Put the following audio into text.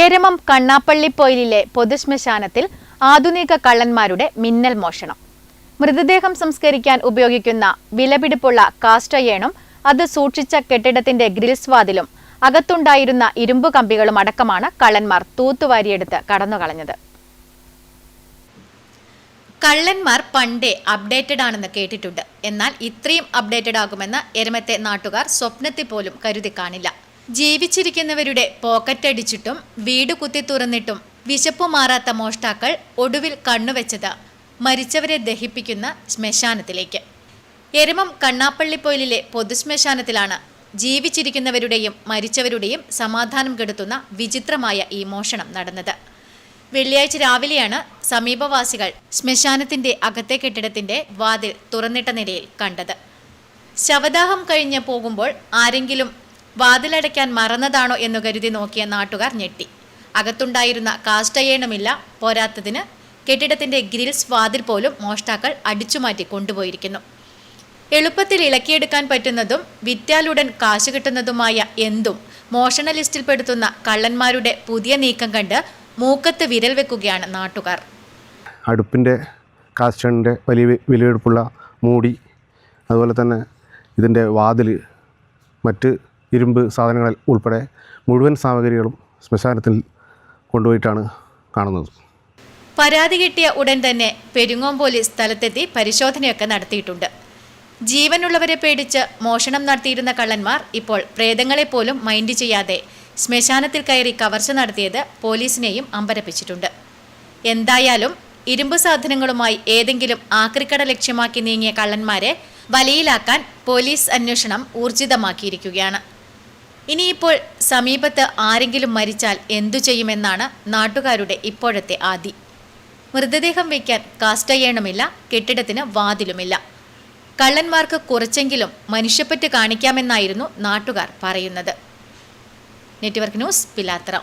എരമം കണ്ണാപ്പള്ളിപ്പൊയിലിലെ പൊതുശ്മശാനത്തിൽ ആധുനിക കള്ളന്മാരുടെ മിന്നൽ മോഷണം. മൃതദേഹം സംസ്കരിക്കാൻ ഉപയോഗിക്കുന്ന വിലപിടിപ്പുള്ള കാസ്റ്റയേണും അത് സൂക്ഷിച്ച കെട്ടിടത്തിന്റെ ഗ്രിൽസ് വാതിലും അകത്തുണ്ടായിരുന്ന ഇരുമ്പു കമ്പികളും അടക്കമാണ് കള്ളന്മാർ തൂത്തുവാരിയെടുത്ത് കടന്നുകളഞ്ഞത്. കള്ളന്മാർ പണ്ടേ അപ്ഡേറ്റഡ് ആണെന്ന് കേട്ടിട്ടുണ്ട്. എന്നാൽ ഇത്രയും അപ്ഡേറ്റഡ് ആകുമെന്ന് എരമത്തെ നാട്ടുകാർ സ്വപ്നത്തിൽ പോലും കരുതി കാണില്ല. ജീവിച്ചിരിക്കുന്നവരുടെ പോക്കറ്റടിച്ചിട്ടും വീട് കുത്തി തുറന്നിട്ടും വിശപ്പു മാറാത്ത മോഷ്ടാക്കൾ ഒടുവിൽ കണ്ണുവെച്ചത് മരിച്ചവരെ ദഹിപ്പിക്കുന്ന ശ്മശാനത്തിലേക്ക്. എരമം കണ്ണാപ്പള്ളിപ്പൊയിലിലെ പൊതുശ്മശാനത്തിലാണ് ജീവിച്ചിരിക്കുന്നവരുടെയും മരിച്ചവരുടെയും സമാധാനം കെടുത്തുന്ന വിചിത്രമായ ഈ മോഷണം നടന്നത്. വെള്ളിയാഴ്ച രാവിലെയാണ് സമീപവാസികൾ ശ്മശാനത്തിന്റെ അകത്തെ കെട്ടിടത്തിന്റെ വാതിൽ തുറന്നിട്ട നിലയിൽ കണ്ടത്. ശവദാഹം കഴിഞ്ഞ് പോകുമ്പോൾ ആരെങ്കിലും വാതിലടയ്ക്കാൻ മറന്നതാണോ എന്നു കരുതി നോക്കിയ നാട്ടുകാർ ഞെട്ടി. അകത്തുണ്ടായിരുന്ന കാസ്റ്റയേണുമില്ല. പോരാത്തതിന് കെട്ടിടത്തിന്റെ ഗ്രിൽസ് വാതിൽ പോലും മോഷ്ടാക്കൾ അടിച്ചുമാറ്റി കൊണ്ടുപോയിരിക്കുന്നു. എളുപ്പത്തിൽ ഇളക്കിയെടുക്കാൻ പറ്റുന്നതും വിറ്റാലുടൻ കാശ് കിട്ടുന്നതുമായ എന്തും മോഷണ ലിസ്റ്റിൽപ്പെടുത്തുന്ന കള്ളന്മാരുടെ പുതിയ നീക്കം കണ്ട് മൂക്കത്ത് വിരൽ വെക്കുകയാണ് നാട്ടുകാർ. അടുപ്പിൻ്റെ കാസ്റ്റേണിൻ്റെ വലിയ വിലയെടുപ്പുള്ള മൂടി, അതുപോലെ തന്നെ ഇതിൻ്റെ വാതിൽ, മറ്റ് ഇരുമ്പ് സാധനങ്ങൾ ഉൾപ്പെടെ മുഴുവൻ സാമഗ്രികളും ശ്മശാനത്തിൽ കൊണ്ടുപോയിട്ടാണ് കാണുന്നത്. പരാതി കിട്ടിയ ഉടൻ തന്നെ പെരുങ്ങോം പോലീസ് സ്ഥലത്തെത്തി പരിശോധനയൊക്കെ നടത്തിയിട്ടുണ്ട്. ജീവനുള്ളവരെ പേടിച്ച് മോഷണം നടത്തിയിരുന്ന കള്ളന്മാർ ഇപ്പോൾ പ്രേതങ്ങളെ പോലും മൈൻഡ് ചെയ്യാതെ ശ്മശാനത്തിൽ കയറി കവർച്ച നടത്തിയത് പോലീസിനെയും അമ്പരപ്പിച്ചിട്ടുണ്ട്. എന്തായാലും ഇരുമ്പ് സാധനങ്ങളുമായി ഏതെങ്കിലും ആക്രിക്കട ലക്ഷ്യമാക്കി നീങ്ങിയ കള്ളന്മാരെ വലയിലാക്കാൻ പോലീസ് അന്വേഷണം ഊർജിതമാക്കിയിരിക്കുകയാണ്. ഇനിയിപ്പോൾ സമീപത്ത് ആരെങ്കിലും മരിച്ചാൽ എന്തു ചെയ്യുമെന്നാണ് നാട്ടുകാരുടെ ഇപ്പോഴത്തെ ആദി. മൃതദേഹം വയ്ക്കാൻ കാസ്റ്റയേണുമില്ല, കെട്ടിടത്തിന് വാതിലുമില്ല. കള്ളന്മാർക്ക് കുറച്ചെങ്കിലും മനുഷ്യപ്പറ്റ് കാണിക്കാമെന്നായിരുന്നു നാട്ടുകാർ പറയുന്നത്. Network news, Pilathara.